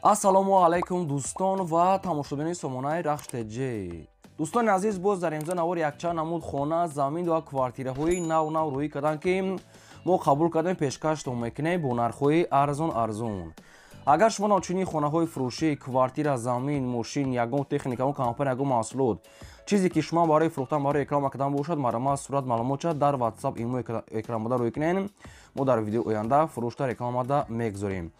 ассалому алайкум дӯстон ва тамошобини сомонаи рахштеҷи. дӯстони азиз, боз дар имзо навори якчанд намуд хона, замин ва квартираҳои нав рӯй карданд ки мо қабул кардем пешкаштон мекунем бо нархҳои арзон. агар шумо ночунии хонаҳои фурӯшӣ, квартира, замин, мошин, ягон техника, компания, ягон маҳсулот, чизе ки шумо барои фурӯхтан, барои реклама кардан бошад, марамаз сурат маълумота дар WhatsApp имо экранмода рӯй кунед. мо дар видеои оянда фурӯшта рекламада мегузорем.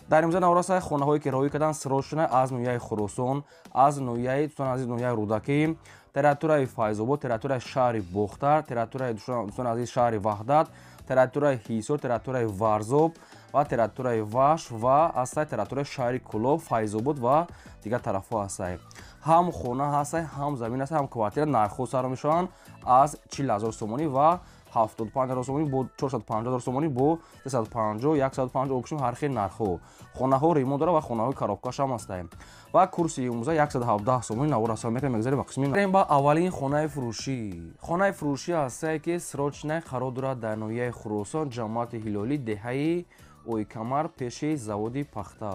дар имзо навраса хонаҳое ки роҳӣ кардан сирочна аз ноҳияи Хуросон, аз ноҳияи дӯстон азиз ноҳияи Рӯдакӣ, территорияи Файзобод, территорияи шаҳри Бохтар, территорияи дӯстон азиз шаҳри Ваҳдат, территорияи Ҳисор, территорияи Варзоб ва территорияи Вашш ва ҳастай территорияи шаҳри Кӯлов, Файзобод ва дигар тарафҳо ҳастай. ҳам хона ҳастай, ҳам замин ҳастай, ҳам квартира нархҳо сар мешаванд аз 40,000 сомонӣ ва 75,000 сомонӣ бо 450,000 сомонӣ бо 350, 150 обшим ҳар хел нархҳо. хонаҳо ремонт дорад ва хонаҳои коробкаш ҳам ҳастанд. ва курсии имӯза 117 сомонӣ навораса мекунем. мегзарем ба қисми ба аввалин хонаи фурӯшӣ. хонаи фурӯшӣ ҳастае ки сирочна қарор дорад дар ноҳияи Хуросон, ҷамоати ҳилолӣ, деҳаи Ойкамар, пеши заводи пахта.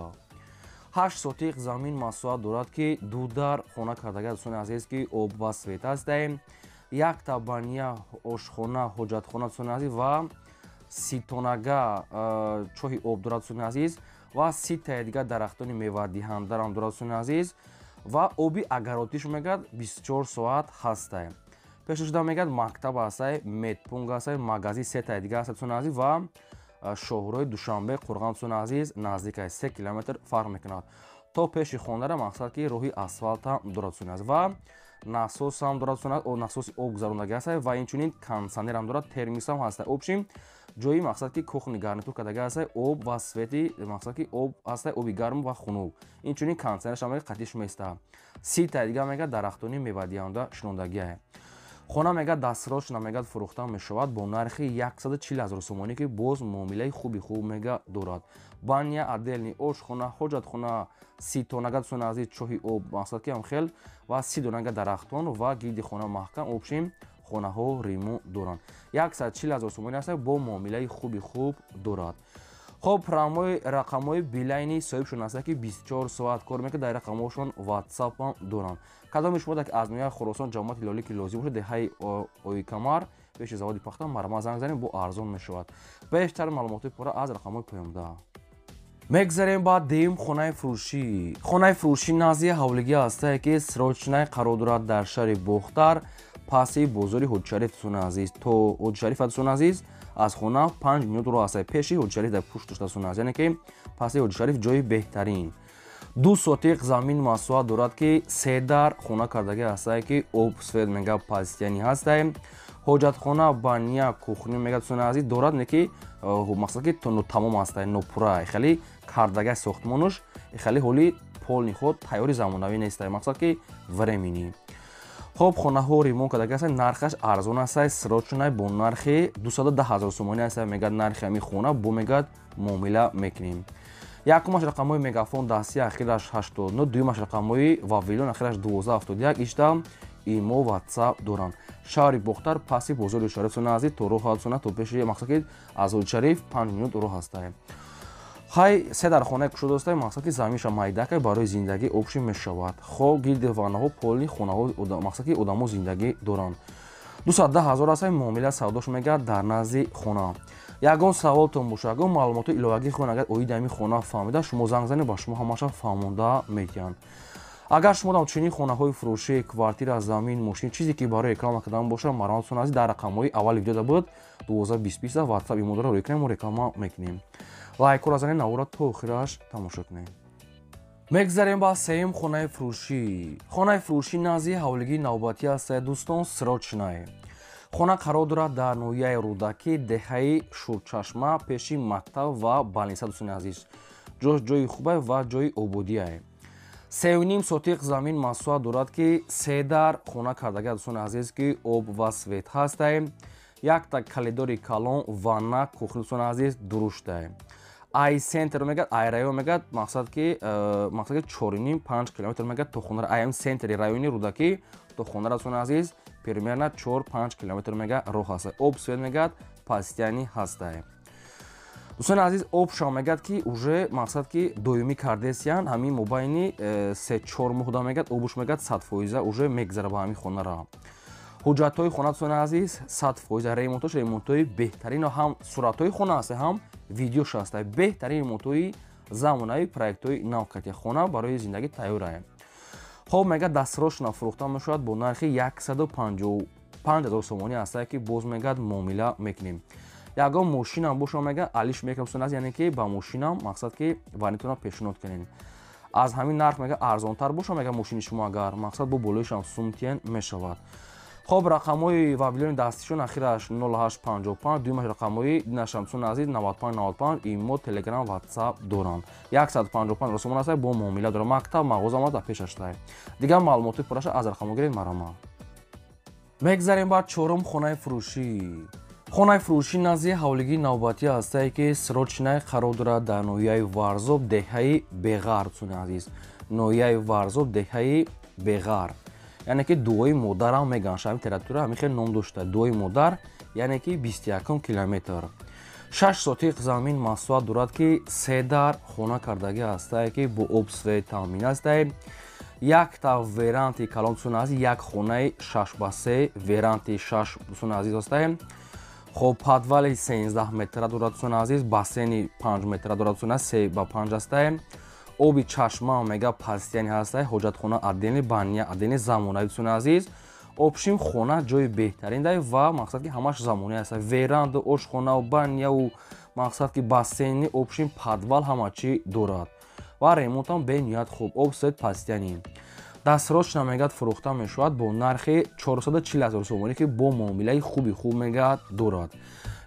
8 сотиқ замин масоҳат дорад ки дудар хона кардагӣ дӯстони азиз ки об ва свет ҳастаем. якта бания, ошхона, ҳоҷатхона дӯстони азиз ва 30 тонага чоҳи об дорад дӯстони азиз ва 30 таи дигар дарахтони мевадиҳандарам дорад дӯстони азиз ва оби агаротиш мегӯяд 24 соат ҳастаем. пешошуда мегӯяд мактаб ҳастаи медпункт ҳастаи магазин 3 таи дигар ҳастаи дӯстони азиз ва шоҳрои Душанбе Қурған дӯстони азиз наздикаи 3 километр фарқ мекунад. то пеши хонара мақсад ки роҳи асфалтам дорад дӯстони азиз ва насосам дорад дӯстони азиз, насоси об гузарондагӣ ҳастаи ва инчунин кондитсионерам дорад, термисам ҳастаи обшим ҷои мақсад ки кухни гарнитур кардагӣ ҳастаи об ва свети мақсад ки об ҳастаи оби гарм ва хунук. инчунин кондитсионерашам қатиш меиста. 30 таи дигар мегӯяд дарахтони мевадиҳанда шунодагие. хона мегӯяд дастсирочна мегӯяд фурӯхта мешавад бо нархи 140,000 сомонӣ ки боз муомилаи хуб мега дорад. бания, отдельни ошхона, ҳоҷатхона, 30 тонага дӯстони азиз чоҳи об мақсад ки амхел ва 30 донага дарахтон ва гирди хона маҳкам обшим хонаҳо ремонт доранд. 140,000 сомонӣ ҳаст бо муомилаи хуб дорад. хоб рақамҳои билайни соҳибшон ҳаст ки 24 соат кор мекунад. дар рақамҳошон WhatsApp ҳам доранд. кадоми шумо ки аз ноҳияи Хуросон ҷамоати ҳилолӣ ки лозим бошад деҳаи Ойкамар пеши заводи пахта марама занг занем бо арзон мешавад. бештар маълумоти пора аз рақамҳои поёмда. мегзарем ба дем хонаи фурӯшӣ. хонаи фурӯшӣ назди ҳавлигӣ ҳастае ки сирочна қарор дорад дар шаҳри Бохтар, паси бозори ҳоҷишариф дӯстони азиз. то ҳоҷишариф дӯстони азиз аз хона 5 минут роҳ ҳастаи пеши ҳоҷишариф дар пуштошта дӯстони азиз, яъне ки паси ҳоҷишариф ҷои беҳтарин. 2 сотиқ замин масоҳат дорад ки 3 дар хона кардагӣ ҳастае ки об свет мега пастяни ҳастаем. ҳоҷатхона, бания, кухни мега дӯстони азиз дорад, не ки мақсад ки тамом ҳастаи нопурра хеле кардагаи сохтмонуш хеле ҳоли полни ход тайёри замонавӣ нестаи мақсад ки времени. хоб хонаҳо ремонт кардагӣ ҳастаи нархаш арзон ҳастаи сирочнаи бо нархи 210,000 сомонӣ ҳастаи мегӯяд нархи ҳамин хона бо мегӯяд муомила мекунем. якумаш рақамҳои мегафон дастӣ ахираш 89, дуюмаш рақамҳои вавилон ахираш 1271 ишта имо WhatsApp доранд. шаҳри Бохтар паси бозори ҳоҷишариф дӯстони азиз то роҳ ҳастона то пеши мақсад ки аз ҳоҷишариф 5 минут роҳ ҳастаем. хай се дар хонаи кушода ҳастаи мақсад ки заминша майдака барои зиндагӣ обшим мешавад. хоб гирди ваннаҳо полни хонаҳо мақсад ки одамо зиндагӣ доранд. 210,000 ҳастаи муомила савдош мегӯяд дар назди хона. ягон саволтон боша, ягон маълумоти иловагӣ хоҳед агар оиди ҳамин хона фаҳмида шумо занг занед ба шумо ҳамаша фаҳмонда метиҳанд. агар шумо дар чунин хонаҳои фурӯшӣ, квартира, замин, мошин чизе ки барои реклама кардан боша маромад дӯстон азиз дар рақамҳои аввали видеода буд 1220 WhatsApp имо дора рӯй кунем мо реклама мекунем. лайкора занед навора то охираш тамошо кунем. мегзарем ба сеюм хонаи фурӯшӣ. хонаи фурӯшӣ назди ҳавлигии навбатӣ ҳастаи дӯстон сирочнае. хона қарор дорад дар ноҳияи Рӯдакӣ, деҳаи Шурчашма, пеши мактаб ва балниса дӯстони азиз. ҷои хубе ва ҷои ободие. 3.5 сотиқ замин масоҳат дорад ки 3 дар хона кардагӣ дӯстони азиз ки об ва свет ҳастаем. якта калидори калон, ванна, кухни дӯстони азиз дуруштаем. ай центр мегӯяд, ай район мегӯяд, мақсад ки 4,5-5 километр мегӯяд то хонара айм центри райони Рӯдакӣ то хонара дӯстони азиз примерно 4-5 километр мегӯяд роҳ ҳастаи об свет мегӯяд пастяни ҳастаем. дӯстони азиз об шам мегӯяд ки уже мақсад ки доимӣ кардесиян ҳамин мобайни 3-4 моҳ мегӯяд обуш мегӯяд 100% уже мегзара ба ҳамин хонара. ҳуҷҷатҳои хона дӯстони азиз 100% ремонтош ремонтҳои беҳтарин ҳам суратҳои хона аст ҳам видеош аст беҳтарин ремонтҳои замонави проектҳои нав кардия хона барои зиндагӣ тайёр аст. хоб мегӯяд дастфирошна фурӯхта мешавад бо нархи 155,000 сомонӣ аст ки боз мегӯяд муомила мекунем. ягон мошинам боша мегӯяд алиш мекунам дӯстони азиз яъне ки ба мошинам мақсад ки варнитона пешниҳод кунем. аз ҳамин нарх мегӯяд арзонтар боша мегӯяд мошини шумо агар мақсад бо болоишам сумтиен мешавад. хоб рақамҳои вавилони дастишон ахираш 0855 дуюмаш рақамҳои динашам дӯстони азиз 9595 имо телеграм ватсап доранд 155 росомон аст бо муомила дорад мактаб мағозамат ва пеш аштай дигар маълумоти пурраша аз рақамҳо гиред марама. мегзарем ба чорум хонаи фурӯшӣ. хонаи фурӯшӣ назди ҳавлигии навбатӣ астае ки срочнае қарор дорад дар ноҳияи варзоб деҳаи беғар дӯстони азиз ноҳияи варзоб деҳаи беғар яъне ки дуои модарам мегӯянд ҳамин территория ҳамин хел ном дошта дуои модар яъне ки 21 километр 6 сотиқ замин маслуҳат дорад ки 3 дар хона кардагӣ астае ки бо обсвей таъмин астае якта веранти калон дӯстони азиз як хонаи 6/3 веранти 6 дӯстони азиз астае хоб подвали 13 метра дорад дӯстони азиз бассейни 5 метра дорад дӯстони азиз 3/5 астае оби чашма мега пастияни ҳастае ҳоҷатхона отдельни баня отдельни замонави дӯстони азиз обшим хона ҷои беҳтарин дай ва мақсад ки ҳамаш замонӣ аст веранду ошхонау баняу мақсад ки бассейни обшим подвал ҳама чӣ дорад ва ремонтам бениҳоят хуб об стоит пастияни дастфирошна мегӯяд фурӯхта мешавад бо нархи 440,000 сомонӣ ки бо муомилаи хуби хуб мегӯяд дорад.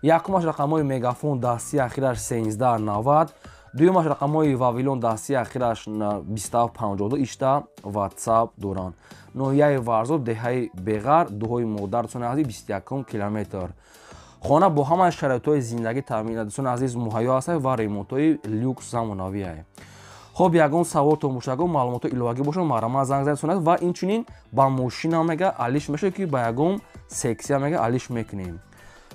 якумаш рақамҳои мегафон дастии ахираш 1390 дуюмаш рақамҳои вавилон дастии ахираш 2752 ишта ватсап доранд ноҳияи варзоб деҳаи беғар дуҳои модар дӯстони азиз 21 километр хона бо ҳамаи шароитҳои зиндагӣ таъмин дӯстони азиз муҳайё аст ва ремонтҳои люкс замонавӣ аст. хоб ягон саволтон боша ягон маълумоти иловагӣ боша марама занг занед ва инчунин ба мошина мега алиш мешавад ки ба ягон сексия мега алиш мекунем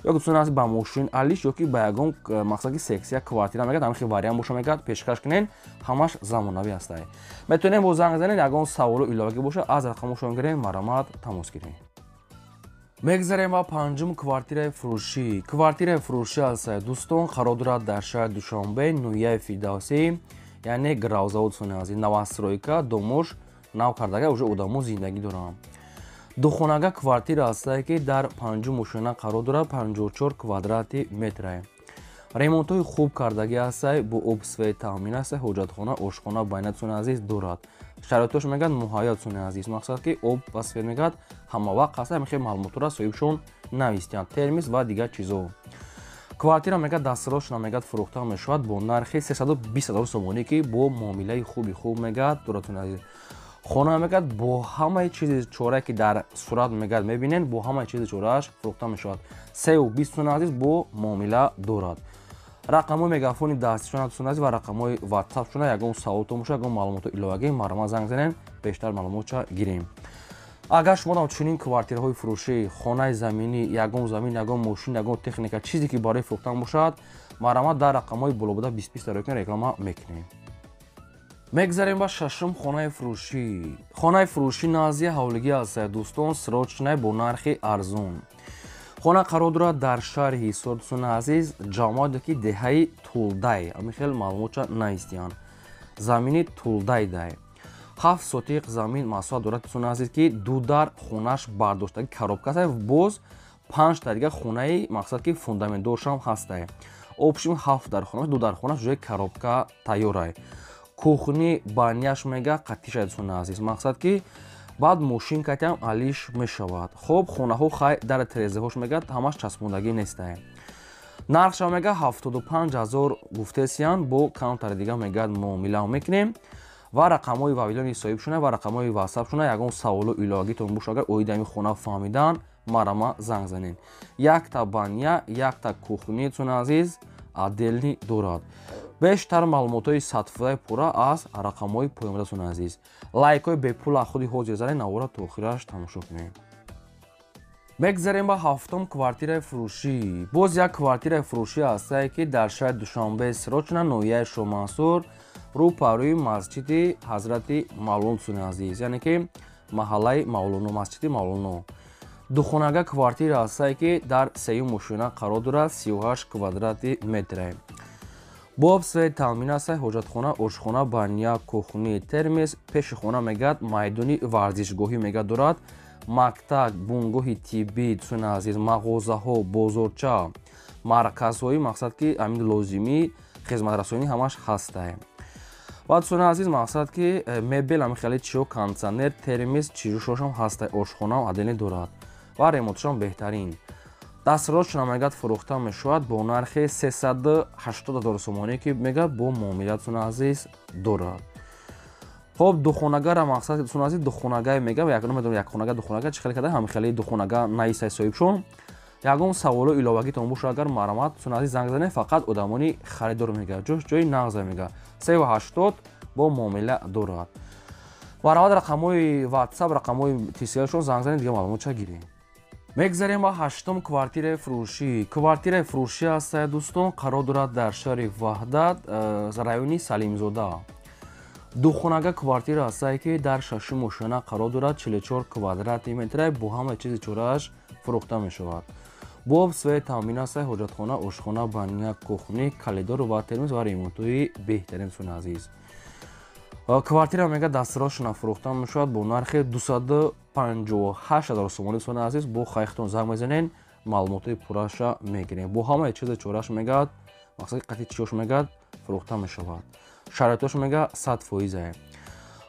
ё ки дӯстони азиз ба мошин алиш ё ки ба ягон мақсад ки сексия квартира мегӯяд ҳамин хел вариант боша мегӯяд пешкаш кунен ҳамаш замонавӣ астае метавонем бо занг занед ягон саволу иловагӣ боша аз рақамошон гирем марамат тамос гирем. мегзарем ба панҷум квартираи фурӯшӣ. квартираи фурӯшӣ астае дӯстон қарор дорад дар шаҳри душанбе ноҳияи фирдавсӣ яъне гравзавод дӯстони азиз навастройка домош нав кардага уже одамо зиндагӣ доранд духонага квартира астае ки дар панҷум ошона қарор дорад 54 квадрати метра ремонтҳои хуб кардагӣ астае бо обсвей таъмин астае ҳоҷатхона ошхона байна дӯстони азиз дорад шароитош мегӯяд муҳайё дӯстони азиз мақсад ки об ва свет мегӯяд ҳамавақт аста ҳамин хел маълумотро соҳибшон навистиянд термис ва дигар чизо квартира мегӯяд дастфирошна мегӯяд фурӯхта мешавад бо нархи 320,000 сомонӣ ки бо муомилаи хуби хуб мегӯяд дорад дӯстони азиз хона мегӯяд бо ҳамаи чизи чорае ки дар сурат мегӯяд мебинед бо ҳамаи чизи чорааш фурӯхта мешавад 320 дӯстони азиз бо муомила дорад рақамҳои мегафони дастишона дӯстони азиз ва рақамҳои ватсапшона ягон саволтон боша ягон маълумоти иловагӣ марама занг занед бештар маълумотша гирем. агар шумо дар чунин квартираҳои фурӯшӣ хонаи заминӣ ягон замин ягон мошин ягон техника чизе ки барои фурӯхтан бошад марама дар рақамҳои болобуда 20 дарои реклама мекунем. мегзарем ба шашум хонаи фурӯшӣ. хонаи фурӯшӣ назди ҳавлигӣ астае дӯстон срочнае бо нархи арзон хона қарор дорад дар шаҳри ҳисор дӯстони азиз ҷамоате ки деҳаи тулдай ҳамин хел маълумотша наистиянд замини тулдай дай 7 сотиқ замин маслуҳат дорад дӯстони азиз ки ду дар хонааш бардоштаги коробка астае боз 5 та дигар хонаи мақсад ки фундаментдоршам ҳастае обшим 7 дар хонааш ду дар хонааш ҷои коробка тайёрае кухни баняш мега қатиша дӯстони азиз мақсад ки баъд мошин катям алиш мешавад хоб хонаҳо хай дар терезаҳош мегӯяд ҳамаш часпондагӣ нестае нархша мега 75,000 гуфтесиян бо каунтари дигар мегӯяд муомила мекунем ва рақамҳои вавилони соҳибшона ва рақамҳои ватсапшона ягон саволу иловагитон боша агар оиди ҳамин хона фаҳмидан марама занг занед якта баня якта кухни дӯстони азиз отдельни дорад бештар маълумотҳои сатфаи пурра аз рақамҳои поёмда дӯстони азиз лайкҳои бепула худи ҳозир занед навора то охираш тамошо кунед. мегзарем ба ҳафтум квартираи фурӯшӣ. Боз як квартираи фурӯшӣ ҳастае, ки дар шаҳри Душанбе Сирочна, ноҳияи Шоҳмансур, рӯ парӯи масҷиди Ҳазрати Мавлон Суни азиз, яъне ки маҳаллаи Мавлоно, масҷиди Мавлоно. Духонага квартира ҳастае, ки дар сеюм мошина қарор дорад, 38 квадрати метре. боб сфеи таъмин ҳастае, ҳоҷатхона, ошхона, баня, кухни, термис, пеши хона мегӯяд майдони варзишгоҳӣ мегӯяд дорад, мактаб, бунгоҳи тиббӣ, дӯстони азиз, мағозаҳо, бозорча, марказҳои мақсад ки амин лозимӣ, хизматрасонӣ ҳамаш ҳастае. ва дӯстони азиз, мақсад ки мебел, ҳамин хеле чиё, кондитсионер, термис, чизушошам ҳастае, ошхонам отдельно дорад ва ремонтшам беҳтарин. дастрочна мегӯяд фурӯхта мешавад бо нархи 380 000 сомонӣ, ки мегӯяд бо муомила дӯстони азиз дорад. хоб духонагара мақсад дӯстони азиз, духонагае мегӯям, намедонам якхонага духонага чӣ хеле кардем, ҳамин хеле духонага наистаи соҳибшон. ягон саволо иловагитон бошад, агар марамат дӯстони азиз занг занед, фақат одамони харидор мегӯяд, ҷои нағза мегӯяд 380 бо муомила дорад. баровад рақамҳои WhatsApp, рақамҳои тисиашон занг занед, дига маълумотша гиред. мегзарем ба ҳаштум квартираи фурӯшӣ. Квартираи фурӯшӣ ҳастае дӯстон, қарор дорад дар шаҳри Ваҳдат, райони Салимзода. духонага квартира ҳастае, ки дар шашум ошина қарор дорад, 44 квадрати метре, бо ҳама чизи чорааш фурӯхта мешавад. боб сфеи таъмин ҳастае, ҳоҷатхона, ошхона, баня, кухни, калидор ва термис ва ремонтҳои беҳтарин дӯстони азиз. квартира мега дастрошона фурӯхта мешавад бо нархи 258 000 сомонӣ дӯстони азиз. бо хайхтон занг мезанен, маълумотои пурраша мегирем. бо ҳамаи чизи чораш мегӯяд, мақсади қати чиёш мегӯяд фурӯхта мешавад. шароитош мега 100%.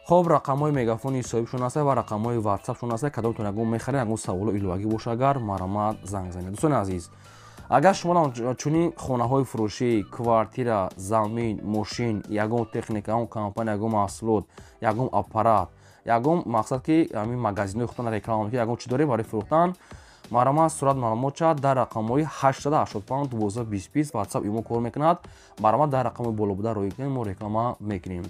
хоб рақамҳои мегафони соҳибшон ҳастае ва рақамҳои WhatsAppшон ҳастае. Кадомтон ягон мехаред, ягон саволо иловагӣ боша, агар марамат занг занед. дӯстони азиз, агар шумо чунин хонаҳои фурӯшӣ, квартира, замин, мошин, ягон техника, ягон компания, ягон маҳсулот, ягон аппарат, ягон мақсад ки ҳамин магазинҳои худтон реклама мекунед, ягон чӣ доред барои фурӯхтан, марамат сурат маълумот чад дар рақамҳои 885 12 20 WhatsApp имо кор мекунад. марамат дар рақамҳои болобуда роӣ кунед, мо реклама мекунем.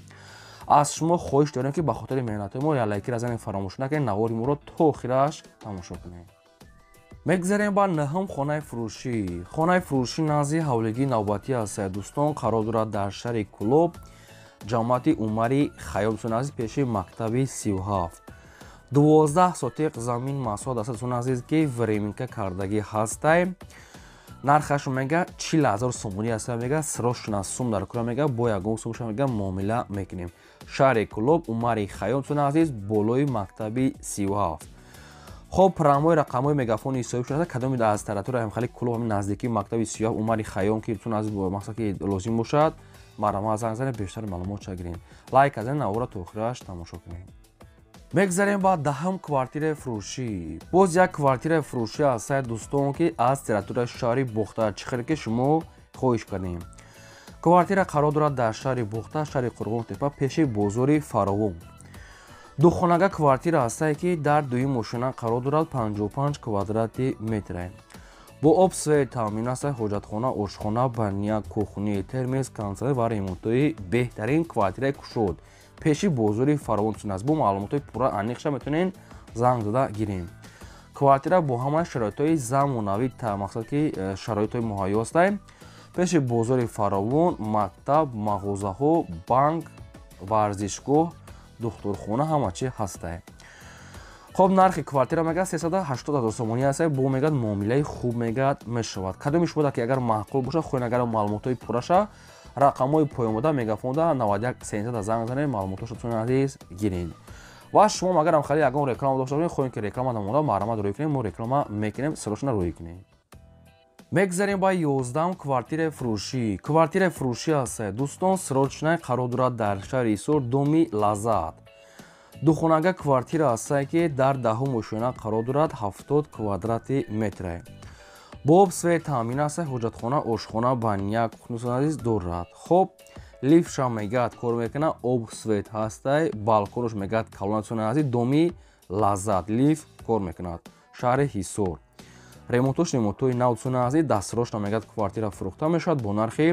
аз шумо хоҳиш дорем, ки ба хотири меҳнатҳои мо лайки разанед, фаромӯш накунед, навори моро то охираш тамошо кунед. мегзарем ба наҳум хонаи фурӯшӣ. хонаи фурӯшӣ назди ҳавлигии навбатӣ ҳастае дӯстон, қарор дорад дар шаҳри Кӯлоб, ҷамъияти Умари Хайём, дӯстони азиз, пеши мактаби 37. 12 сотиқ замин маҳсулот ҳастад дӯстони азиз, ки временка кардагӣ ҳастае. нархашон мега 40 000 сомонӣ ҳастае, мега срочна сум дар кора, мега бо ягон сумша мега муомила мекунем. шаҳри Кӯлоб, Умари Хайём, дӯстони азиз, болои мактаби 37. хоб рамои рақамҳои мегафони соҳибшон ҳастад, кадоми аз тариторияи ҳамхали Кӯлоб, ҳамин наздикии мактаби 37 Умари Хайём, ки дӯстони азиз мақсад ки лозим бошад, марамат занг занед, бештари маълумотша гиред. лайк казанед, навора то охираш тамошо кунед. мегзарем ба даҳум квартираи фурӯшӣ. боз як квартираи фурӯшӣ ҳастае дӯстон, ки аз территорияи шаҳри Бухта, чӣ хеле ки шумо хоҳиш кардем. квартира қарор дорад дар шаҳри Бухта, шаҳри Қурғонтепа, пеши бозори Фаровон. духонага квартира ҳастае, ки дар дуюм ошина қарор дорад, 55 квадрати метре. бо об сфеи таъмин ҳастае, ҳоҷатхона, ошхона, баня, кухни, термис, кондитсионер ва ремонтҳои беҳтарин квартираи кушод, пеши бозори Фаровон дӯстон аст. бо маълумотои пурра аниқша метавонен занг зада гирем. квартира бо ҳамаи шароитҳои замонавӣ, мақсад ки шароитҳои муҳайё ҳастае, пеши бозори Фаровон, мактаб, мағозаҳо, банк, варзишгоҳ, духтурхона, ҳама чӣ ҳастае. хоб нархи квартира мега 380 000 сомонӣ ҳастае, бо мегӯяд муомилаи хуб мегӯяд мешавад. кадоми шумо ки агар маъқул бошад, хоҳед агар маълумотои пурраша, рақамҳои поёмода мегафонда 91 300 занг занед, маълумотошо дӯстони азиз гиред. ва шумо агар ҳамхали ягон реклама дошта бошед, хоҳед ки реклама намонда, маърамат роӣ кунед, мо реклама мекунем, срочна роӣ кунед. мегзарем ба 11 квартираи фурӯшӣ. квартираи фурӯшӣ ҳастае дӯстон, срочна қарор дорад дар шаҳри Исор, доми Лаззат. духонага квартира ҳастае, ки дар даҳум ошина қарор дорад, 70 квадрати метре. бо об сфеи таъмин ҳастае, ҳоҷатхона, ошхона, баня, кухни азиз дорад. хоб лифтша мегӯяд кор мекунад, об свет ҳастае, балконош мегӯяд калона дӯстони азиз, доми Лаззат лифт кор мекунад, шаҳри Ҳисор. ремонтҳои нав дӯстони азиз, дастрошна мегӯяд квартира фурӯхта мешавад бо нархи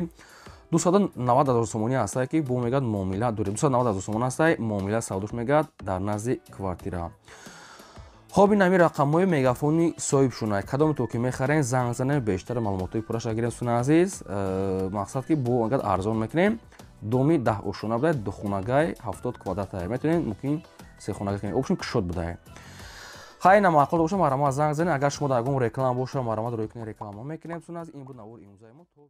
290 000 сомонӣ ҳастае, ки бо мегӯяд муомила дорем. 290 000 сомон ҳастае, муомила савдош мегӯяд дар назди квартира. خب این همین رقم‌های مگافونی صاحب شونه کدام تو که می‌خرین زنگ زنه بیشتر معلوماتی پرش اگرین سون عزیز مقصد که بو انقدر ارزان میکنیم دومی 10 اوشونه بده دو خونگای 70 کوادرات میتونین ممکن سه خونگای کنین اوپشن کشود بده خیلی معقول باشه ما زنگ زنه اگر شما در گم رکلام باشه ما رو روی کنین رکلام میکنیم سون از این بود نور امروزای ما تو